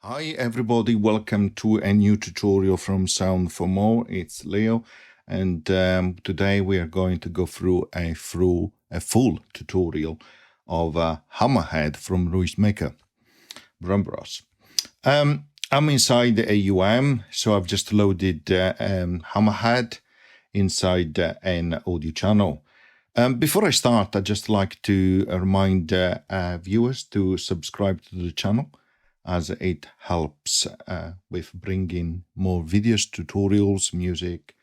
Hi everybody, welcome to a new tutorial from Sound for More. It's Leo, and today we are going to go through a full tutorial of Hammerhead from Ruismaker, Bram Bros. I'm inside the AUM, so I've just loaded Hammerhead inside an audio channel. Before I start, I'd just like to remind viewers to subscribe to the channel, as it helps with bringing more videos, tutorials, music,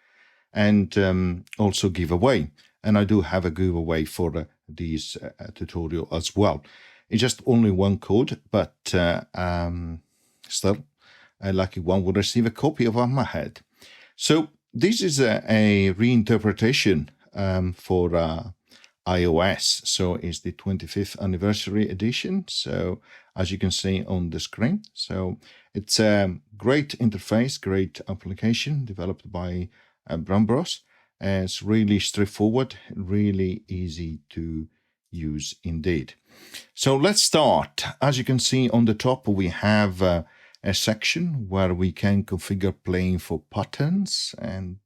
and also giveaway. And I do have a giveaway for this tutorial as well. It's just only one code, but still, a lucky one will receive a copy of Hammerhead. So this is a reinterpretation for iOS. So it's the 25th anniversary edition. So as you can see on the screen, so it's a great interface, great application developed by Bram Bros. It's really straightforward, really easy to use indeed. So let's start. As you can see on the top, we have a section where we can configure playing for patterns and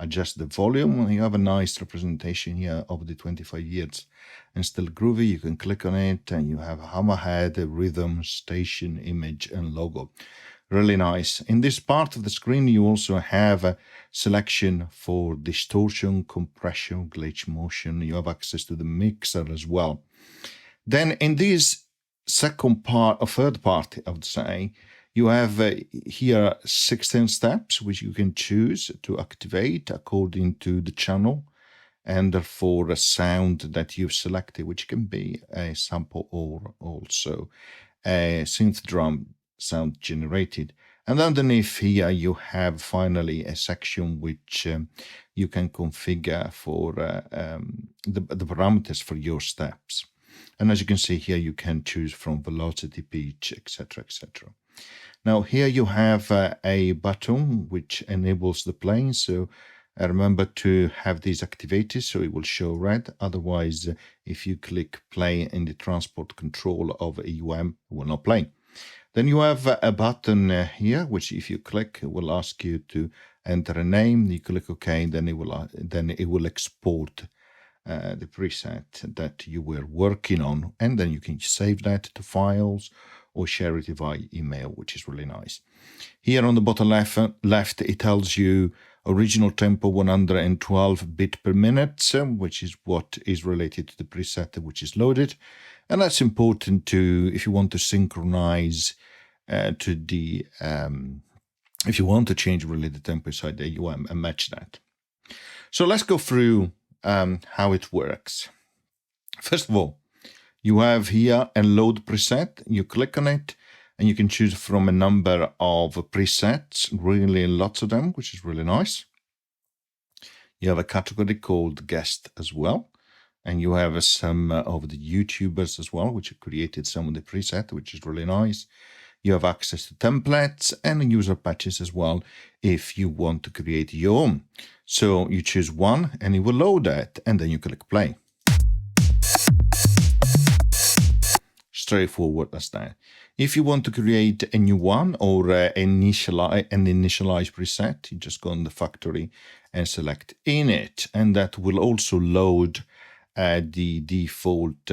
adjust the volume. You have a nice representation here of the 25 years and still groovy. You can click on it and you have a Hammerhead, a rhythm, station, image, and logo. Really nice. In this part of the screen, you also have a selection for distortion, compression, glitch motion. You have access to the mixer as well. Then in this second part, or third part, I would say, you have here 16 steps which you can choose to activate according to the channel and therefore a sound that you've selected, which can be a sample or also a synth drum sound generated. And underneath here you have finally a section which you can configure for the parameters for your steps. And as you can see here, you can choose from velocity, pitch, etc., etc. Now here you have a button which enables the playing. So remember to have these activated so it will show red. Otherwise, if you click play in the transport control of AUM, it will not play. Then you have a button here, which if you click, it will ask you to enter a name. You click OK, then it will export the preset that you were working on, and then you can save that to files or share it via email, which is really nice. Here on the bottom left, it tells you original tempo 112 bit per minute, which is what is related to the preset which is loaded. And that's important to, if you want to synchronize to the, if you want to change really the tempo inside the AUM and match that. So let's go through how it works. First of all, you have here a load preset. You click on it and you can choose from a number of presets, really lots of them, which is really nice. You have a category called guest as well. And you have some of the YouTubers as well, which have created some of the preset, which is really nice. You have access to templates and user patches as well if you want to create your own. So you choose one and it will load that, and then you click play. Straightforward as that. If you want to create a new one or initialize preset, you just go on the factory and select in it, and that will also load the default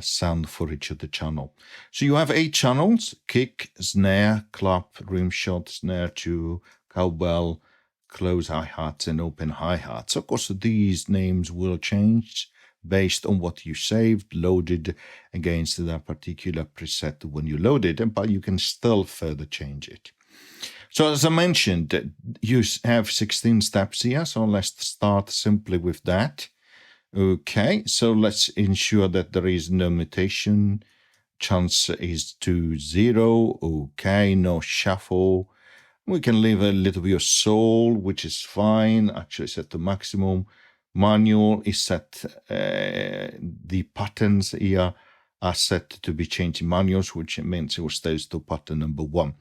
sound for each of the channel. So you have 8 channels: kick, snare, clap, rimshot, snare 2, cowbell, close hi-hats, and open hi-hats. Of course, these names will change based on what you saved, loaded against that particular preset when you load it, but you can still further change it. So as I mentioned, you have 16 steps here, so let's start simply with that. Okay, so let's ensure that there is no mutation. Chance is to 0. Okay, no shuffle. We can leave a little bit of soul, which is fine. Actually set to maximum. Manual is set, the patterns here are set to be changed in manuals, which means it will stay to pattern number 1.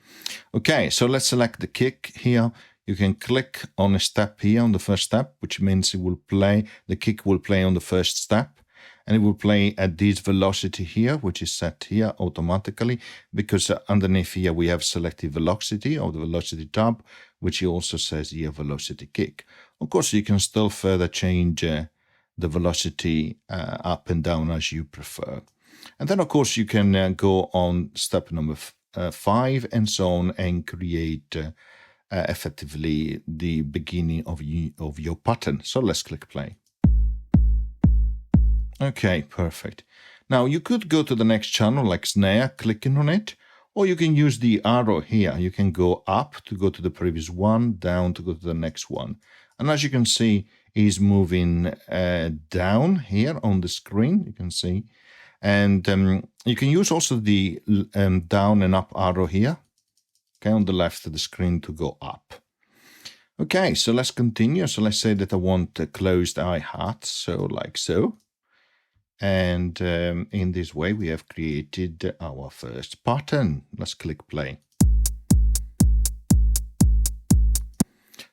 Okay, so let's select the kick here. You can click on a step here on the first step, which means it will play, the kick will play on the first step. and it will play at this velocity here, which is set here automatically, because underneath here we have selected velocity, or the velocity tab, which also says here velocity kick. Of course, you can still further change the velocity up and down as you prefer. And then, of course, you can go on step number 5 and so on, and create effectively the beginning of your pattern. So let's click play. Okay, perfect. Now you could go to the next channel like snare, clicking on it, or you can use the arrow here. You can go up to go to the previous one, down to go to the next one. And as you can see, is moving down here on the screen, you can see. And you can use also the down and up arrow here, okay, on the left of the screen to go up. Okay, so let's continue. So let's say that I want a closed hi-hat, so like so. And in this way, we have created our first pattern. Let's click play.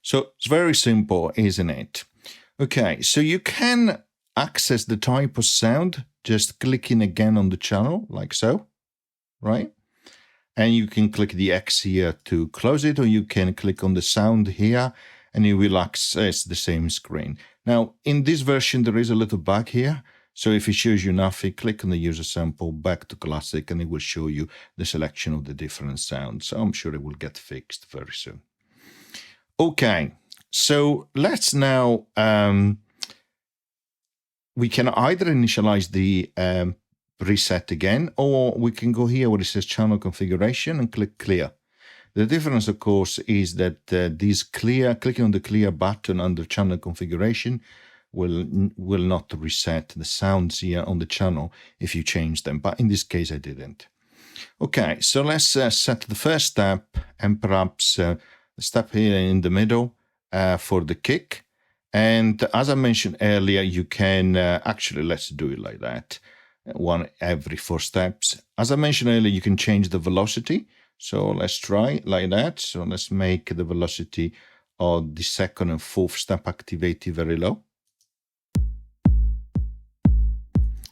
So it's very simple, isn't it? Okay, so you can access the type of sound just clicking again on the channel, like so, right? And you can click the X here to close it, or you can click on the sound here and you will access the same screen. Now, in this version, there is a little bug here. So if it shows you nothing, click on the user sample, back to classic, and it will show you the selection of the different sounds. So I'm sure it will get fixed very soon. Okay, so let's now, we can either initialize the reset again, or we can go here where it says channel configuration and click clear. The difference, of course, is that clicking on the clear button under channel configuration will not reset the sounds here on the channel if you change them, but in this case I didn't. Okay, so let's set the first step, and perhaps the step here in the middle for the kick. And as I mentioned earlier, you can actually, let's do it like that, one every 4 steps. As I mentioned earlier, you can change the velocity. So let's try like that. So let's make the velocity of the second and fourth step activated very low.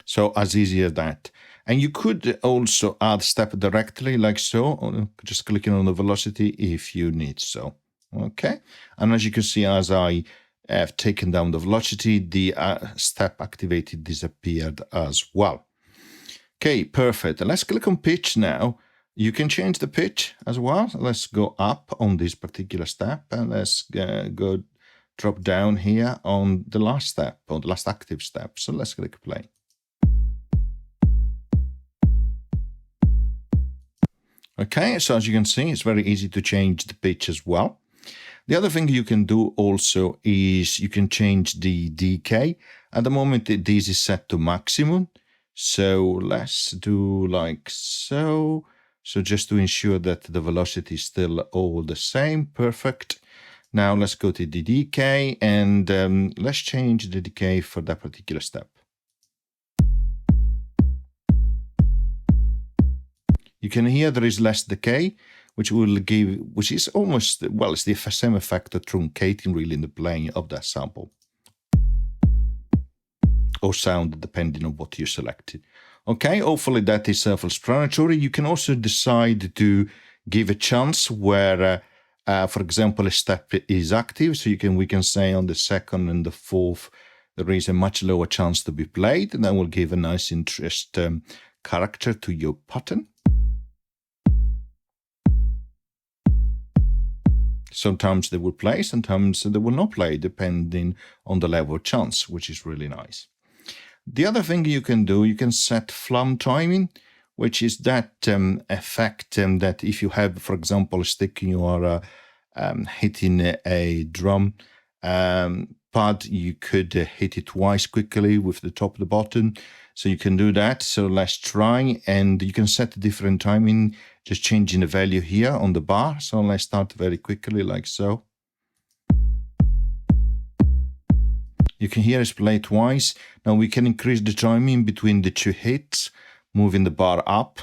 So as easy as that. And you could also add step directly like so, or just clicking on the velocity if you need so. Okay. And as you can see, as I have taken down the velocity, the step activated disappeared as well. Okay, perfect. Let's click on pitch now. You can change the pitch as well. Let's go up on this particular step, and let's go drop down here on the last step, or the last active step. So let's click play. Okay, so as you can see, it's very easy to change the pitch as well. The other thing you can do also is you can change the decay. At the moment, this is set to maximum. So let's do like so. So just to ensure that the velocity is still all the same. Perfect. Now let's go to the decay, and let's change the decay for that particular step. You can hear there is less decay, which is almost, well, it's the same effect of truncating really in the playing of that sample. Or sound, depending on what you selected. Okay, hopefully that is self-explanatory. You can also decide to give a chance where, for example, a step is active. So we can say on the second and the fourth, there is a much lower chance to be played, and that will give a nice interest character to your pattern. Sometimes they will play, sometimes they will not play, depending on the level of chance, which is really nice. The other thing you can do, you can set flam timing, which is that effect that if you have, for example, a stick you are hitting a drum pad, you could hit it twice quickly with the top of the button. So you can do that. So let's try, and you can set a different timing, just changing the value here on the bar. So let's start very quickly like so. You can hear it play twice. Now we can increase the timing between the 2 hits, moving the bar up.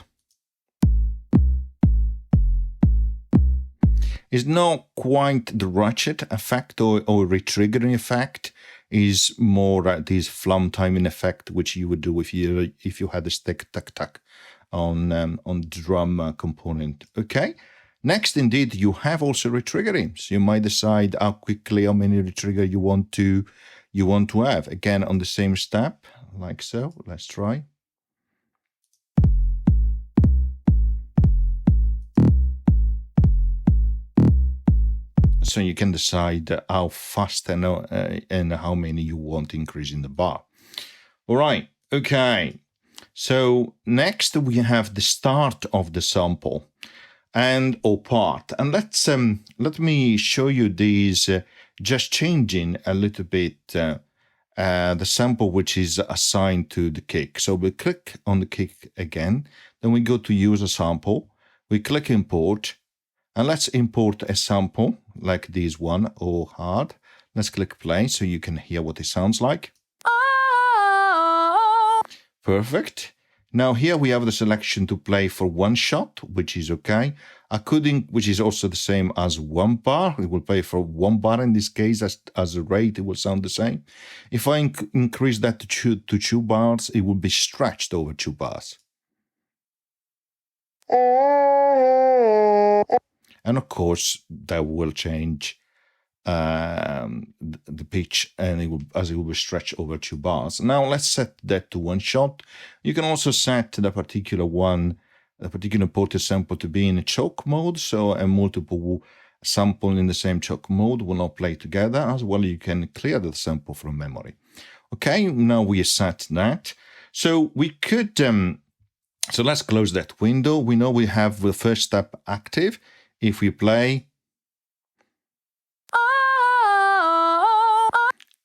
It's not quite the ratchet effect or retriggering effect. is more this flum timing effect, which you would do if you had a stick tack tack on drum component. Okay. Next, indeed, you have also retriggering. So you might decide how quickly, how many retrigger you want to have. Again, on the same step, like so. Let's try. So you can decide how fast and how many you want to increase in the bar. All right. Okay. So next we have the start of the sample or part. And let me show you these, just changing a little bit the sample which is assigned to the kick. So we click on the kick again, then we go to use a sample, we click import, and let's import a sample like this one, or hard. Let's click play so you can hear what it sounds like. Perfect. Now here we have the selection to play for one shot, which is okay. Which is also the same as 1 bar. It will play for 1 bar in this case. As a rate, it will sound the same. If I increase that to 2 bars, it will be stretched over 2 bars. And of course, that will change the pitch, and it will be stretched over 2 bars. Now let's set that to 1 shot. You can also set the particular imported sample to be in a choke mode, so a multiple sample in the same choke mode will not play together. As well, you can clear the sample from memory. Okay, now we set that. So we could, so let's close that window. We know we have the first step active. If we play,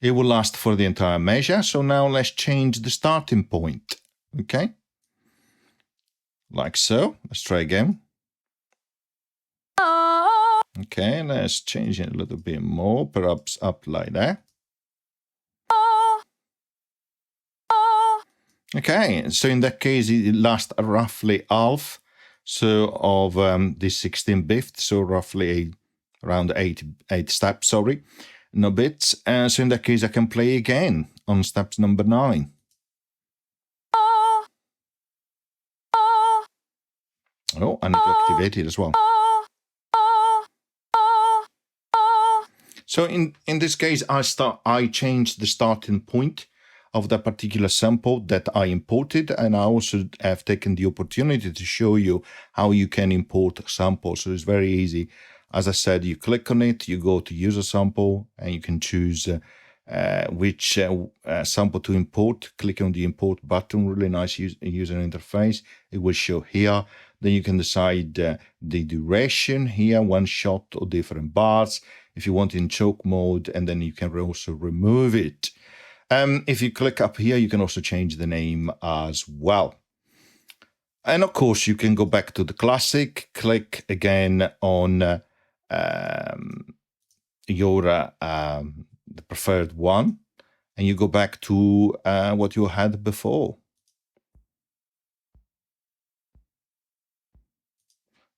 it will last for the entire measure. So now let's change the starting point. Okay. Like so. Let's try again. Okay, let's change it a little bit more, perhaps up like that. Okay, so in that case, it lasts roughly half of the 16-bit, so roughly around 8 steps, sorry, no bits. So in that case, I can play again on steps number 9. Oh, I need to activate it as well. So in this case, I changed the starting point of that particular sample that I imported, and I also have taken the opportunity to show you how you can import samples. So it's very easy. As I said, you click on it, you go to use a sample, and you can choose which sample to import. Click on the import button, really nice user interface. It will show here. Then you can decide the duration here, 1 shot or different bars, if you want in choke mode, and then you can also remove it. If you click up here, you can also change the name as well. And of course, you can go back to the classic, click again on the preferred one, and you go back to what you had before.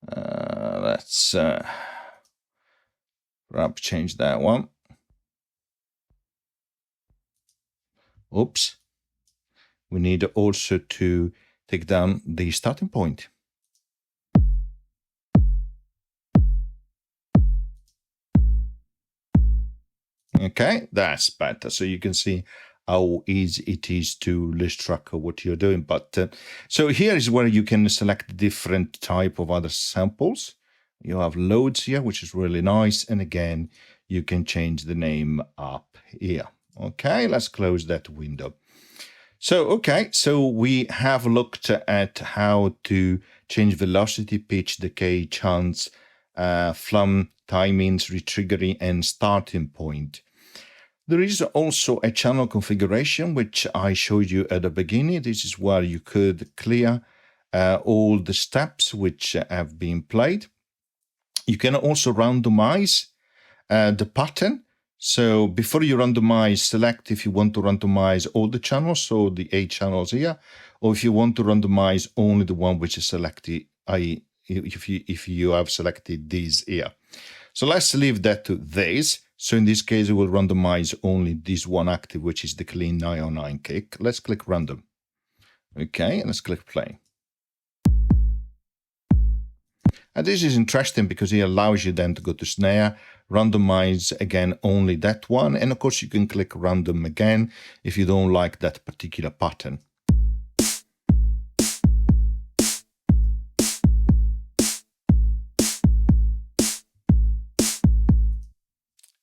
Let's perhaps change that one. Oops. We need also to take down the starting point. Okay, that's better. So you can see how easy it is to lose track of what you're doing. But so here is where you can select different type of other samples. You have loads here, which is really nice. And again, you can change the name up here. Okay, let's close that window. So we have looked at how to change velocity, pitch, decay, chance, flum, timings, retriggering, and starting point. There is also a channel configuration, which I showed you at the beginning. This is where you could clear all the steps which have been played. You can also randomize the pattern. So before you randomize, select if you want to randomize all the channels, so the 8 channels here, or if you want to randomize only the one which is selected, if you have selected these here. So let's leave that to this. So in this case, it will randomize only this one active, which is the clean 909 kick. Let's click random. Okay, and let's click play. And this is interesting because it allows you then to go to snare, randomize again only that one. And of course, you can click random again if you don't like that particular pattern.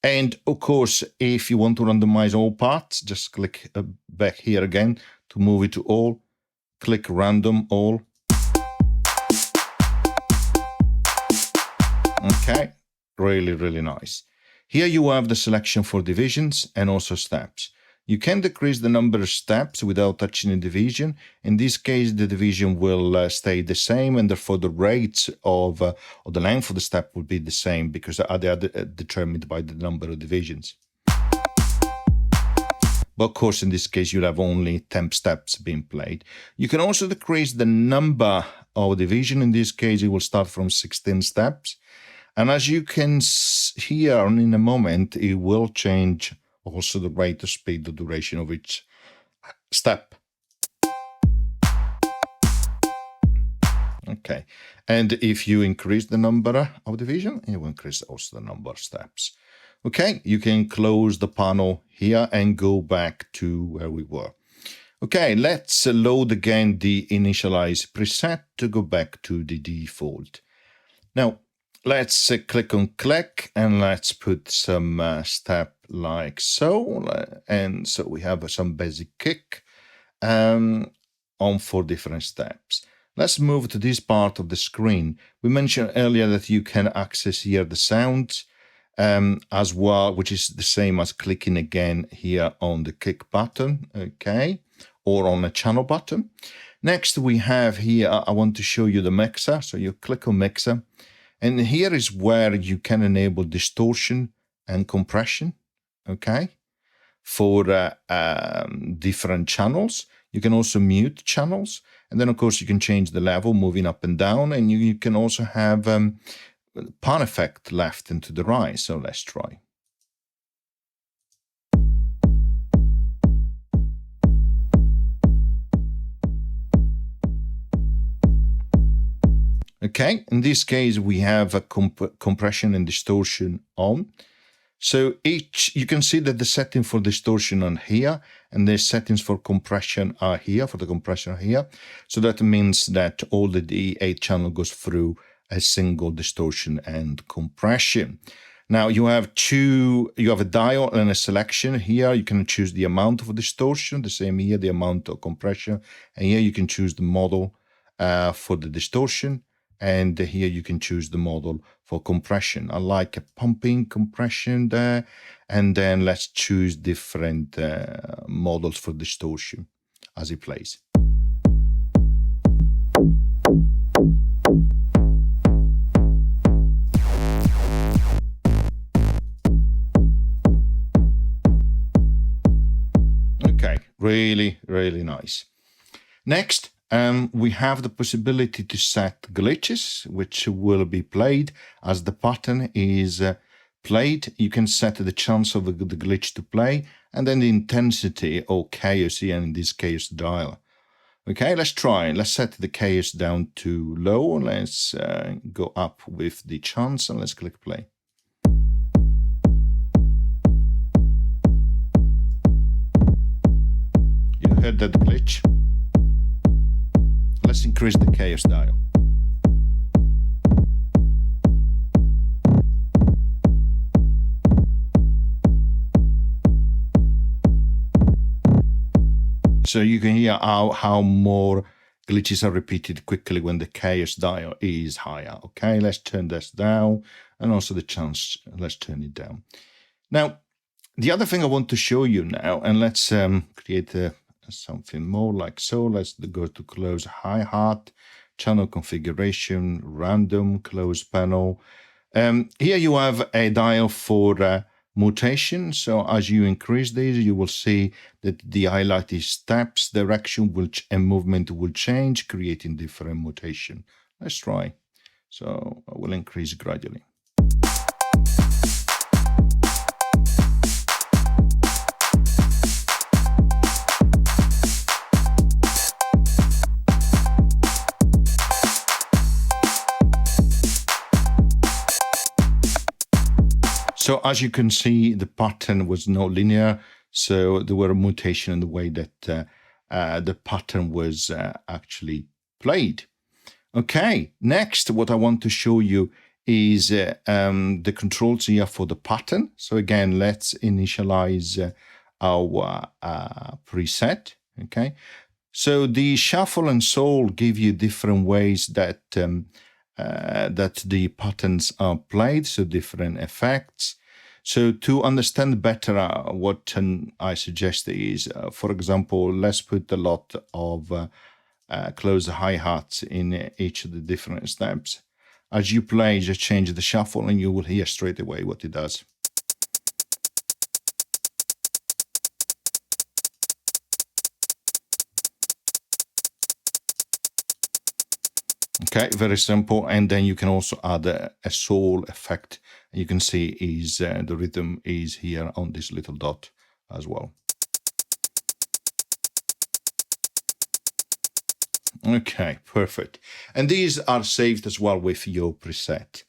And of course, if you want to randomize all parts, just click back here again to move it to all. Click random all. Okay, really nice. Here you have the selection for divisions and also steps. You can decrease the number of steps without touching a division. In this case, the division will stay the same, and therefore the rates of the length of the step will be the same because they are determined by the number of divisions. But of course, in this case, you'll have only 10 steps being played. You can also decrease the number of division. In this case, it will start from 16 steps. And as you can hear in a moment, it will change also the rate, the speed, the duration of each step. Okay, and if you increase the number of division, it will increase also the number of steps. Okay, you can close the panel here and go back to where we were. Okay, let's load again the initialize preset to go back to the default. Now, let's click on click and let's put some step like so. And so we have some basic kick on 4 different steps. Let's move to this part of the screen. We mentioned earlier that you can access here the sounds as well, which is the same as clicking again here on the kick button, okay, or on a channel button. Next, we have here, I want to show you the mixer. So you click on mixer. And here is where you can enable distortion and compression, okay, for different channels. You can also mute channels. And then, of course, you can change the level, moving up and down. And you can also have pan effect left and to the right. So let's try. Okay, in this case, we have a compression and distortion on. So you can see that the setting for distortion on here and the settings for compression are here, for the compression here. So that means that all the D8 channel goes through a single distortion and compression. Now you have a dial and a selection. Here you can choose the amount of distortion, the same here, the amount of compression. And here you can choose the model for the distortion. And here you can choose the model for compression. I like a pumping compression there. And then let's choose different models for distortion as it plays. Okay, really nice. Next, we have the possibility to set glitches, which will be played as the pattern is played. You can set the chance of the glitch to play, and then the intensity or chaos here, in this case dial. Okay, let's try. Let's set the chaos down to low. Let's go up with the chance and let's click play. You heard that glitch? Let's increase the chaos dial. So you can hear how more glitches are repeated quickly when the chaos dial is higher. Okay, let's turn this down, and also the chance, let's turn it down. Now, the other thing I want to show you now, and let's create something more like so. Let's go to close hi-hat, channel configuration, random, close panel. Here you have a dial for mutation. So as you increase these, you will see that the highlighted steps, direction and movement will change, creating different mutation. Let's try. So I will increase gradually. So as you can see, the pattern was not linear, so there were a mutation in the way that the pattern was actually played. Okay, next what I want to show you is the controls here for the pattern. So again, let's initialize our preset, okay? So the shuffle and soul give you different ways that that the patterns are played, so different effects. So to understand better what I suggest is, for example, let's put a lot of close hi-hats in each of the different steps. As you play, just change the shuffle and you will hear straight away what it does. Okay, very simple. And then you can also add a soul effect. You can see is the rhythm is here on this little dot as well. Okay, perfect. And these are saved as well with your preset.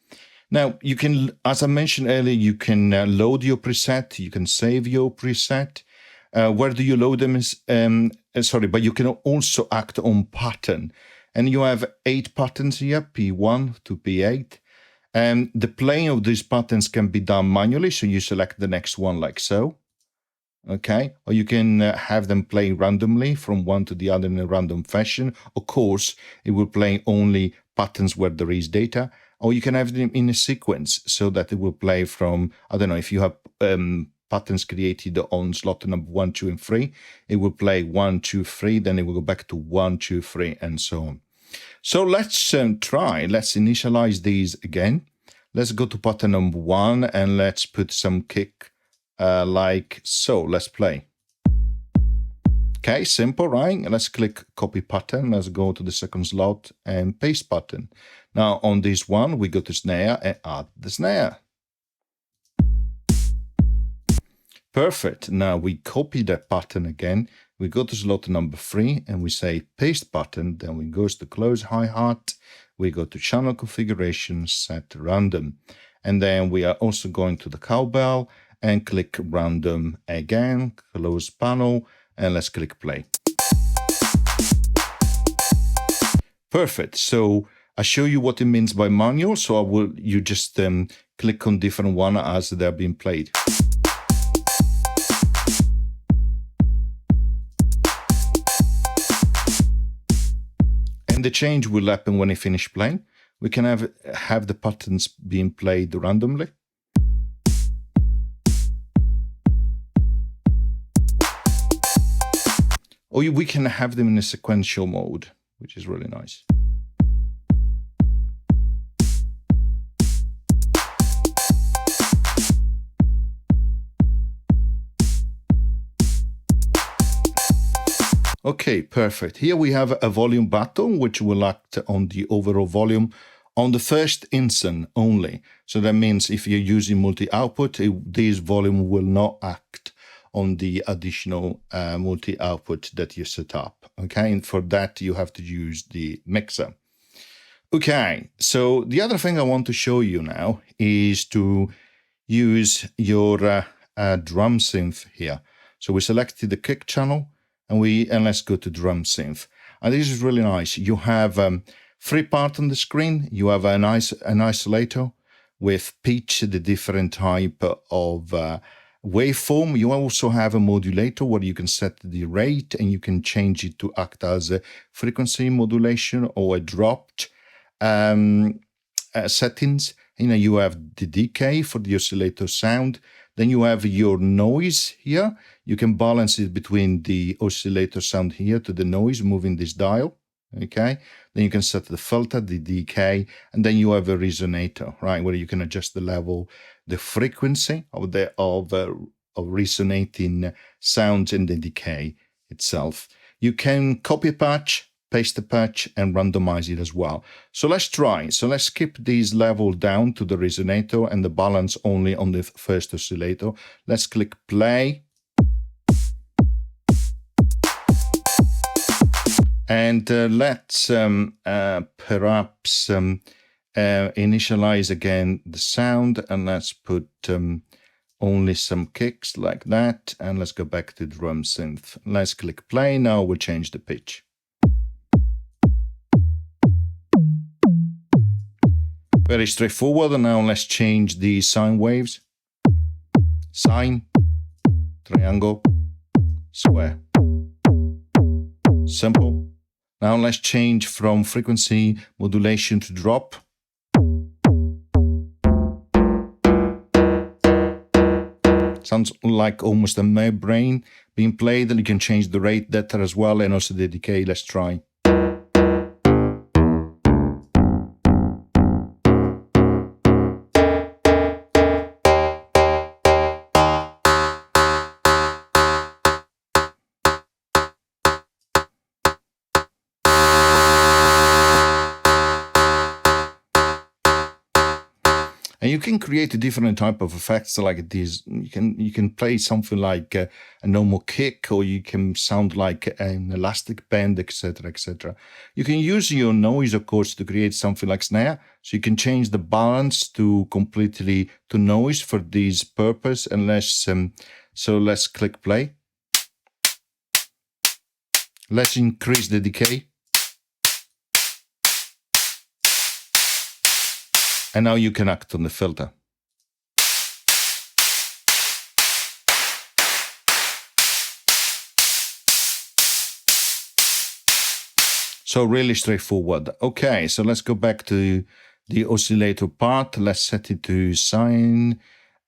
Now, you can, as I mentioned earlier, you can load your preset, you can save your preset. Where do you load them? But you can also act on pattern. And you have 8 patterns here, P1 to P8. And the playing of these patterns can be done manually, so you select the next one like so. Okay, or you can have them play randomly from one to the other in a random fashion. Of course, it will play only patterns where there is data, or you can have them in a sequence so that it will play from, I don't know, if you have patterns created on slot number 1, 2, and 3, it will play 1, 2, 3, then it will go back to 1, 2, 3, and so on. So let's try, let's initialize these again. Let's go to pattern number 1 and let's put some kick like so. Let's play. Okay, simple, right? Let's click copy pattern. Let's go to the second slot and paste pattern. Now on this one, we go to snare and add the snare. Perfect. Now we copy that pattern again. We go to slot number 3 and we say paste pattern. Then we go to close hi-hat. We go to channel configuration, set random. And then we are also going to the cowbell and click random again, close panel, and let's click play. Perfect. So I show you what it means by manual. So you just click on different one as they're being played. And the change will happen when I finish playing. We can have the patterns being played randomly. Or we can have them in a sequential mode, which is really nice. Okay, perfect. Here we have a volume button, which will act on the overall volume on the first instant only. So that means if you're using multi-output, this volume will not act on the additional multi-output that you set up. Okay, and for that, you have to use the mixer. Okay, so the other thing I want to show you now is to use your drum synth here. So we selected the kick channel, and let's go to drum synth. And this is really nice. You have 3 parts on the screen. You have an isolator with pitch, the different type of waveform. You also have a modulator where you can set the rate and you can change it to act as a frequency modulation or a dropped settings. You have the decay for the oscillator sound. Then you have your noise here. You can balance it between the oscillator sound here to the noise, moving this dial. Okay. Then you can set the filter, the decay, and then you have a resonator, right, where you can adjust the level, the frequency of resonating sounds in the decay itself. You can copy a patch, paste the patch, and randomize it as well. So let's try. So let's skip this level down to the resonator and the balance only on the first oscillator. Let's click play. And let's perhaps initialize again the sound, and let's put only some kicks like that, and let's go back to drum synth. Let's click play. Now we'll change the pitch. Very straightforward. And now let's change the sine waves. Sine, triangle, square. Simple. Now let's change from frequency modulation to drop. Sounds like almost a membrane being played, and you can change the rate data as well, and also the decay. Let's try. And you can create a different type of effects like this. You can play something like a normal kick, or you can sound like an elastic band, etc., etc. You can use your noise, of course, to create something like snare. So you can change the balance to completely to noise for this purpose. And let's click play. Let's increase the decay. And now you can act on the filter. So really straightforward. Okay, so let's go back to the oscillator part. Let's set it to sine,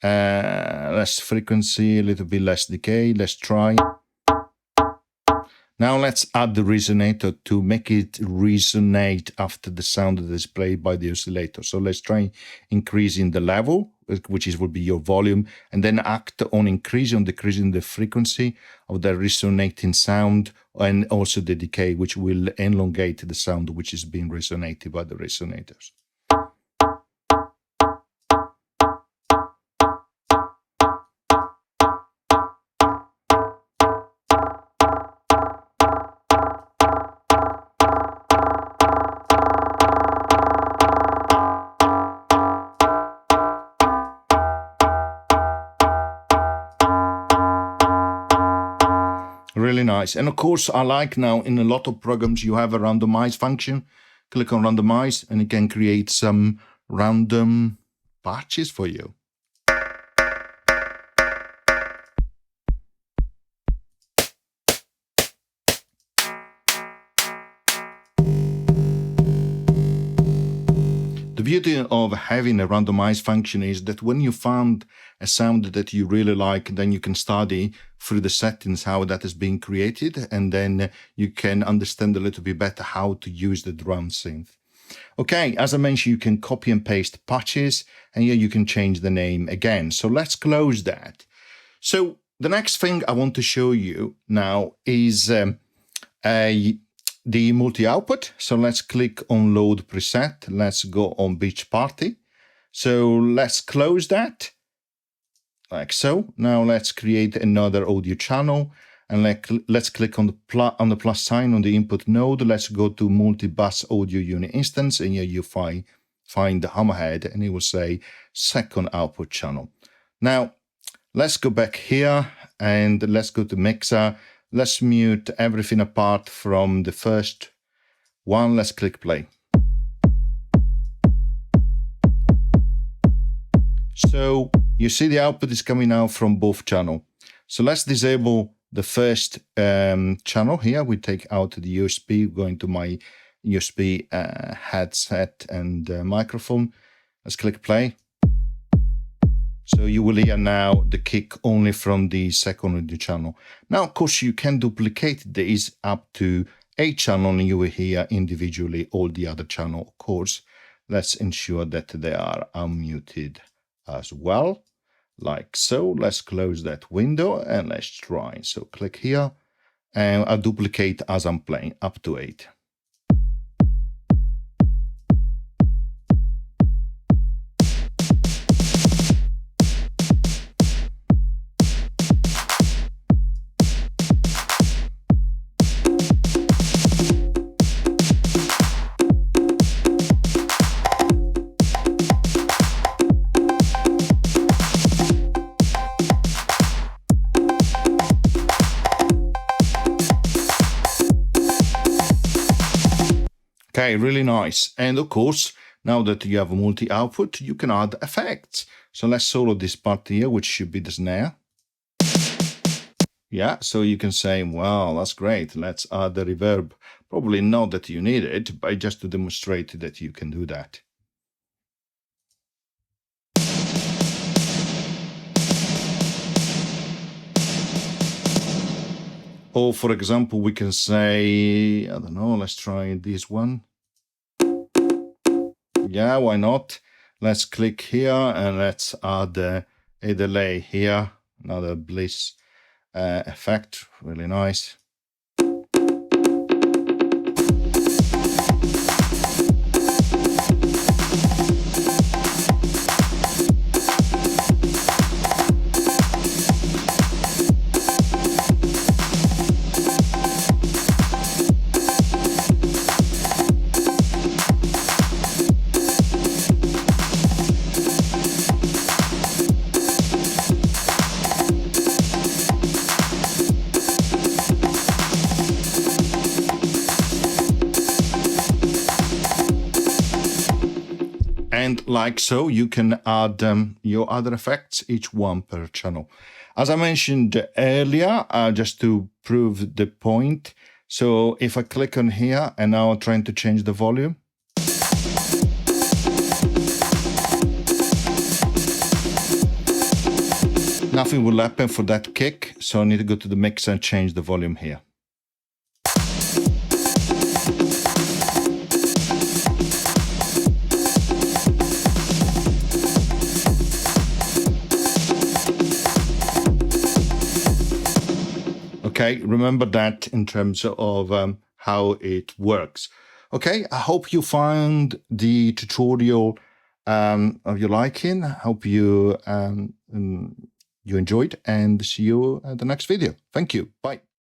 less frequency, a little bit less decay. Let's try. Now let's add the resonator to make it resonate after the sound that is played by the oscillator. So let's try increasing the level, which will be your volume, and then act on increasing or decreasing the frequency of the resonating sound, and also the decay, which will elongate the sound which is being resonated by the resonators. Really nice. And of course, I like now in a lot of programs you have a randomize function. Click on randomize and it can create some random patches for you. The beauty of having a randomized function is that when you found a sound that you really like, then you can study through the settings how that is being created, and then you can understand a little bit better how to use the drum synth. Okay, as I mentioned, you can copy and paste patches, and here you can change the name again. So let's close that. So the next thing I want to show you now is the multi-output. So let's click on load preset. Let's go on beach party. So let's close that like so. Now let's create another audio channel, and let's click on the plus sign on the input node. Let's go to multi-bus audio unit instance, and here you find the Hammerhead, and it will say second output channel. Now let's go back here and let's go to mixer. Let's mute everything apart from the first one. Let's click play. So you see the output is coming out from both channels. So let's disable the first channel here. We take out the USB, going to my USB headset and microphone. Let's click play. So you will hear now the kick only from the second audio channel. Now, of course, you can duplicate this up to 8 channels, and you will hear individually all the other channels, of course. Let's ensure that they are unmuted as well, like so. Let's close that window and let's try. So click here, and I'll duplicate as I'm playing up to 8. Okay, really nice. And of course, now that you have a multi-output, you can add effects. So let's solo this part here, which should be the snare. Yeah, so you can say, well, that's great. Let's add the reverb. Probably not that you need it, but just to demonstrate that you can do that. Or for example, we can say, I don't know, let's try this one. Yeah, why not? Let's click here and let's add a delay here, another bliss effect, really nice. And like so, you can add your other effects, each one per channel. As I mentioned earlier, just to prove the point, so if I click on here and now I'm trying to change the volume, nothing will happen for that kick, so I need to go to the mixer and change the volume here. Okay, remember that in terms of how it works. Okay, I hope you found the tutorial of your liking. I hope you enjoyed, and see you at the next video. Thank you. Bye.